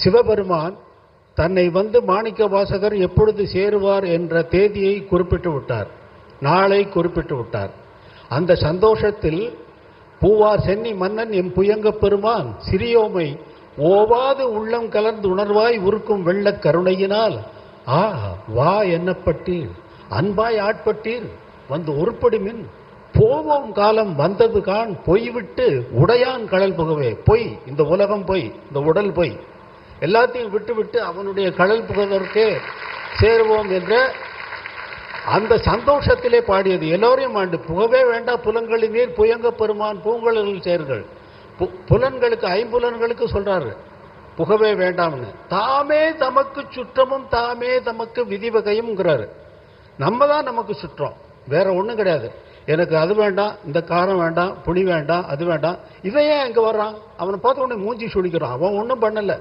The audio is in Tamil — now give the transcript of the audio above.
சிவபெருமான் தன்னை வந்து மாணிக்க வாசகர் எப்பொழுது சேருவார் என்ற தேதியை குறிப்பிட்டு விட்டார், நாளை குறிப்பிட்டு விட்டார். அந்த சந்தோஷத்தில் பூவார் சென்னி மன்னன் எம் புயங்க பெருமான் சிறியோமை ஓவாது உள்ளம் கலர்ந்து உணர்வாய் உருக்கும் வெள்ள கருணையினால் வா என்னப்பட்டீர், அன்பாய் ஆட்பட்டீர், வந்து உருப்படிமின் போவோம் காலம் வந்தது கான், பொய்விட்டு உடையான் கடல் புகவே. பொய், இந்த உலகம் பொய், இந்த உடல் பொய், எல்லாத்தையும் விட்டு அவனுடைய கடல் புகதற்கே சேருவோம் என்ற அந்த சந்தோஷத்திலே பாடியது. எல்லோரையும் ஆண்டு புகவே வேண்டாம் புலன்களின் நீர் புயங்க பெருமான் பூங்கலில் சேர்கள். புலன்களுக்கு, ஐம்புலன்களுக்கு சொல்றாரு புகவே வேண்டாம்னு. தாமே தமக்கு சுற்றமும் தாமே தமக்கு விதிவகையும்ங்கிறாரு. நம்ம தான் நமக்கு சுற்றம், வேற ஒன்றும் கிடையாது. எனக்கு அது வேண்டாம், இந்த காரம் வேண்டாம், புளி வேண்டாம், அது வேண்டாம். இவன் ஏன் இங்கே வர்றான்? அவனை பார்த்த உடனே மூஞ்சி சுழிக்கிறான். அவன் ஒன்றும் பண்ணலை.